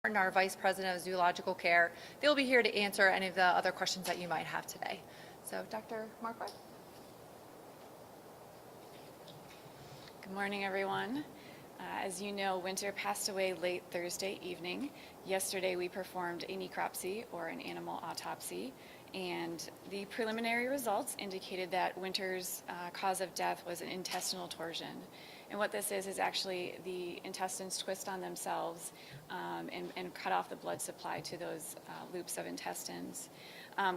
our Vice President of Zoological Care. They'll be here to answer any of the other questions that you might have today. So, Dr. Marquardt. Good morning, everyone. As you know, Winter passed away late Thursday evening. Yesterday, we performed a necropsy, or an animal autopsy, and the preliminary results indicated that Winter's cause of death was an intestinal torsion. And what this is actually the intestines twist on themselves and cut off the blood supply to those loops of intestines.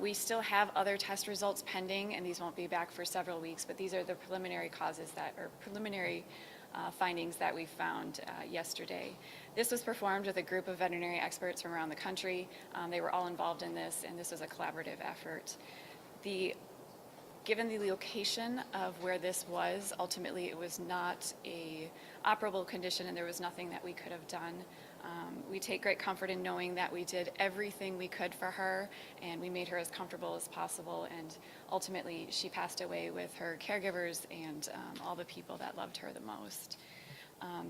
We still have other test results pending, and these won't be back for several weeks, but these are the preliminary causes that, or preliminary findings that we found yesterday. This was performed with a group of veterinary experts from around the country. They were all involved in this, and this was a collaborative effort. Given the location of where this was, ultimately it was not a operable condition, and there was nothing that we could have done. We take great comfort in knowing that we did everything we could for her, and we made her as comfortable as possible, and ultimately she passed away with her caregivers and all the people that loved her the most.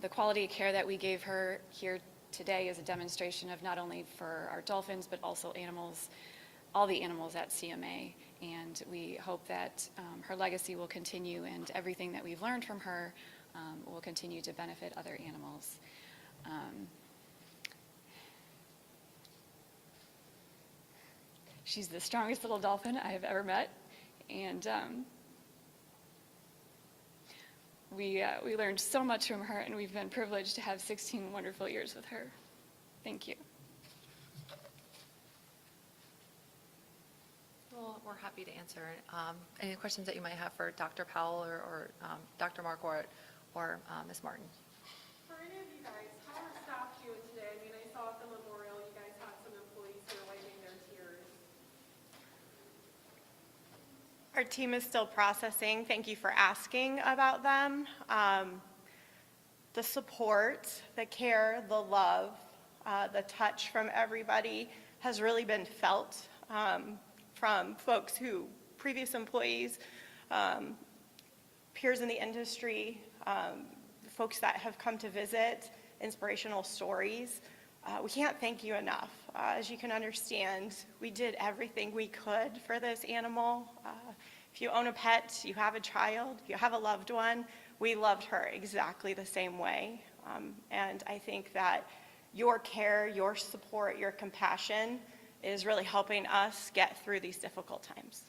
The quality of care that we gave her here today is a demonstration of not only for our dolphins, but also animals, all the animals at CMA, and we hope that her legacy will continue, and everything that we've learned from her will continue to benefit other animals. She's the strongest little dolphin I have ever met, and we learned so much from her, and we've been privileged to have 16 wonderful years with her. Thank you. Well, we're happy to answer any questions that you might have for Dr. Powell or Dr. Marquardt or Ms. Martin. For any of you guys, how are staff doing today? I mean, I saw at the memorial you guys had some employees who were wiping their tears. Our team is still processing. Thank you for asking about them. The support, the care, the love, the touch from everybody has really been felt from folks who, previous employees, peers in the industry, folks that have come to visit, inspirational stories. We can't thank you enough. As you can understand, we did everything we could for this animal. If you own a pet, you have a child, you have a loved one, we loved her exactly the same way. And I think that your care, your support, your compassion is really helping us get through these difficult times.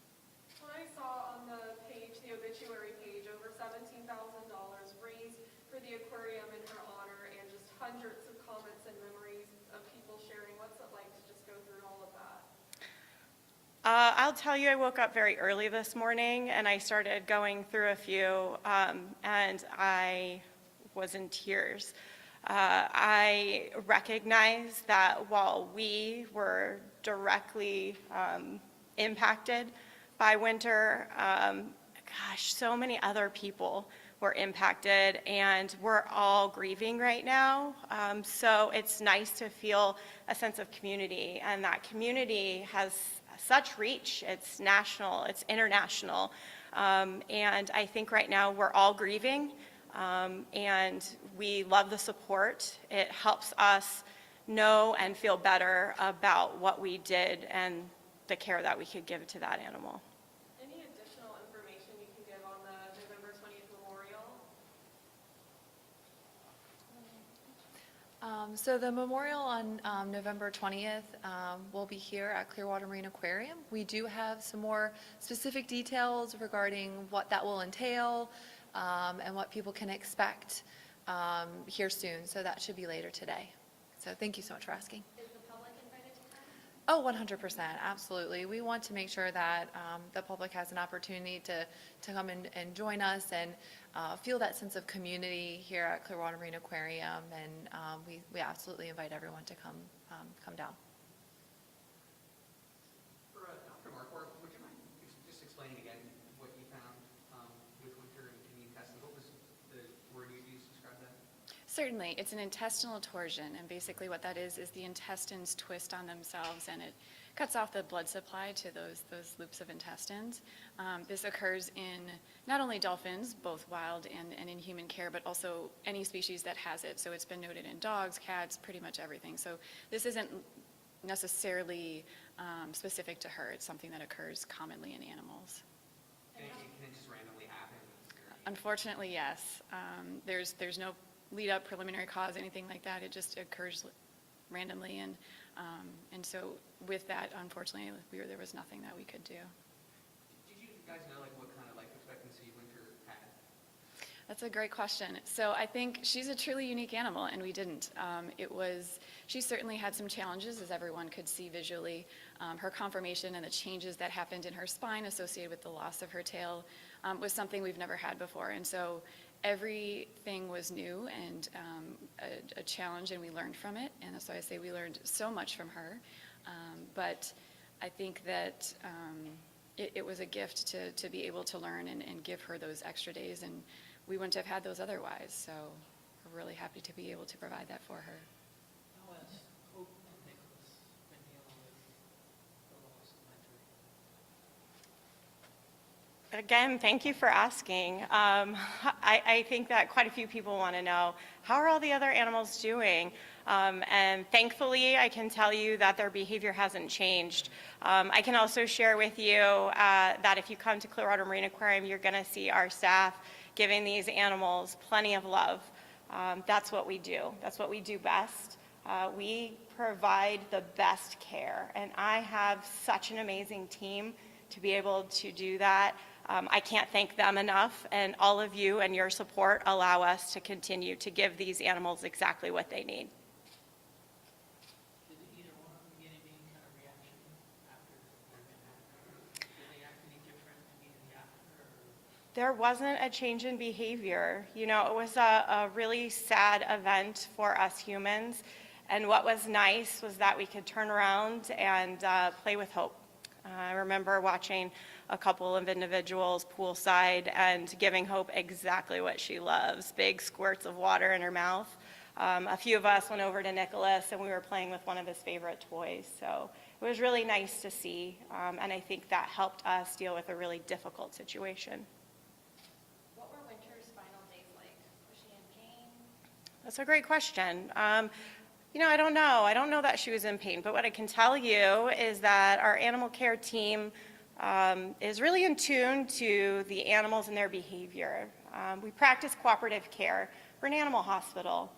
Well, I saw on the page, the obituary page, over $17,000 raised for the aquarium in her honor, and just hundreds of comments and memories of people sharing. What's it like to just go through all of that? I'll tell you, I woke up very early this morning, and I started going through a few, and I was in tears. I recognize that while we were directly impacted by Winter, so many other people were impacted, and we're all grieving right now. So it's nice to feel a sense of community, and that community has such reach. It's national, it's international, and I think right now we're all grieving. And we love the support. It helps us know and feel better about what we did and the care that we could give to that animal. Any additional information you can give on the November 20th memorial? So the memorial on November 20th will be here at Clearwater Marine Aquarium. We do have some more specific details regarding what that will entail, and what people can expect here soon. So that should be later today. So thank you so much for asking. Is the public invited to come? Oh, 100%, absolutely. We want to make sure that the public has an opportunity to come and join us and feel that sense of community here at Clearwater Marine Aquarium, and we absolutely invite everyone to come down. For Dr. Marquardt, would you mind just explaining again what you found with Winter in the intestines? What was the word you used to describe that? Certainly, it's an intestinal torsion, and basically what that is the intestines twist on themselves, and it cuts off the blood supply to those loops of intestines. This occurs in not only dolphins, both wild and in human care, but also any species that has it. So it's been noted in dogs, cats, pretty much everything. So this isn't necessarily specific to her. It's something that occurs commonly in animals. Can it just randomly happen? Unfortunately, yes. There's no lead-up, preliminary cause, anything like that. It just occurs randomly, and so with that, unfortunately, there was nothing that we could do. Did you guys know like what kind of life expectancy Winter had? That's a great question. So I think she's a truly unique animal, and we didn't. She certainly had some challenges, as everyone could see visually. Her conformation and the changes that happened in her spine associated with the loss of her tail was something we've never had before. And so everything was new and a challenge, and we learned from it. And so I say we learned so much from her. But I think that it was a gift to be able to learn and give her those extra days, and we wouldn't have had those otherwise. So we're really happy to be able to provide that for her. How has Hope and Nicholas been dealing with the loss of Winter? Again, thank you for asking. I think that quite a few people want to know, how are all the other animals doing? And thankfully, I can tell you that their behavior hasn't changed. I can also share with you that if you come to Clearwater Marine Aquarium, you're going to see our staff giving these animals plenty of love. That's what we do. That's what we do best. We provide the best care, and I have such an amazing team to be able to do that. I can't thank them enough, and all of you and your support allow us to continue to give these animals exactly what they need. Did either one of them get any kind of reaction after the event happened? Did they act any different immediately after? There wasn't a change in behavior. You know, it was a really sad event for us humans, and what was nice was that we could turn around and play with Hope. I remember watching a couple of individuals poolside and giving Hope exactly what she loves, big squirts of water in her mouth. A few of us went over to Nicholas and we were playing with one of his favorite toys. So it was really nice to see, and I think that helped us deal with a really difficult situation. What were Winter's final days like? Was she in pain? That's a great question. You know, I don't know. I don't know that she was in pain, but what I can tell you is that our animal care team is really in tune to the animals and their behavior. We practice cooperative care. We're an animal hospital.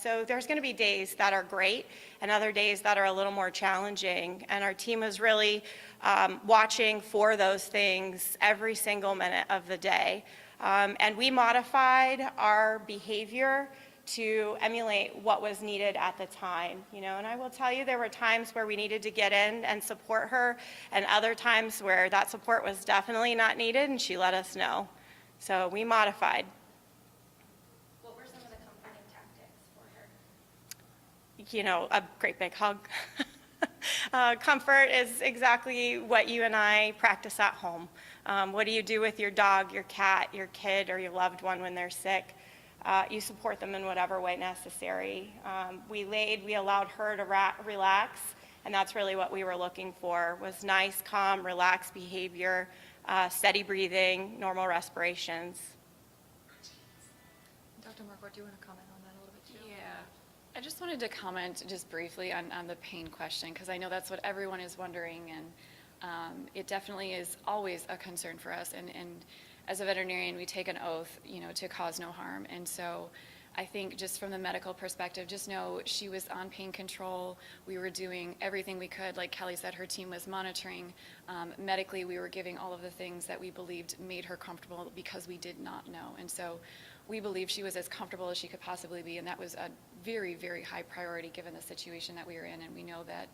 So there's going to be days that are great and other days that are a little more challenging. And our team is really watching for those things every single minute of the day. And we modified our behavior to emulate what was needed at the time, you know, and I will tell you there were times where we needed to get in and support her, and other times where that support was definitely not needed, and she let us know. So we modified. What were some of the comforting tactics for her? You know, a great big hug. Comfort is exactly what you and I practice at home. What do you do with your dog, your cat, your kid, or your loved one when they're sick? You support them in whatever way necessary. We allowed her to relax, and that's really what we were looking for, was nice, calm, relaxed behavior, steady breathing, normal respirations. Dr. Marquardt, do you want to comment on that a little bit too? Yeah, I just wanted to comment just briefly on the pain question, because I know that's what everyone is wondering, and it definitely is always a concern for us. And as a veterinarian, we take an oath, you know, to cause no harm. And so I think just from the medical perspective, just know she was on pain control. We were doing everything we could. Like Kelly said, her team was monitoring. Medically, we were giving all of the things that we believed made her comfortable, because we did not know. And so we believed she was as comfortable as she could possibly be, and that was a very, very high priority given the situation that we were in. And we know that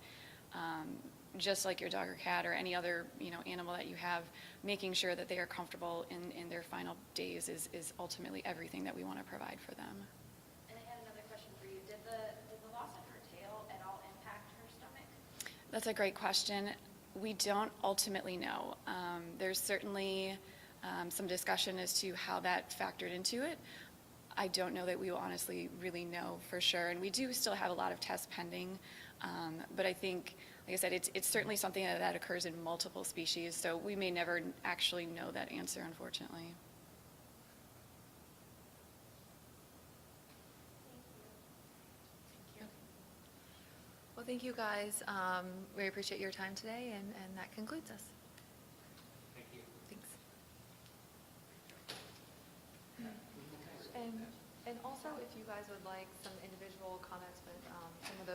just like your dog or cat or any other, you know, animal that you have, making sure that they are comfortable in their final days is ultimately everything that we want to provide for them. And I had another question for you. Did the loss of her tail at all impact her stomach? That's a great question. We don't ultimately know. There's certainly some discussion as to how that factored into it. I don't know that we will honestly really know for sure. And we do still have a lot of tests pending. But I think, like I said, it's certainly something that occurs in multiple species. So we may never actually know that answer, unfortunately. Well, thank you guys. We appreciate your time today, and that concludes us. Thank you. Thanks. And also, if you guys would like some individual comments, but some of those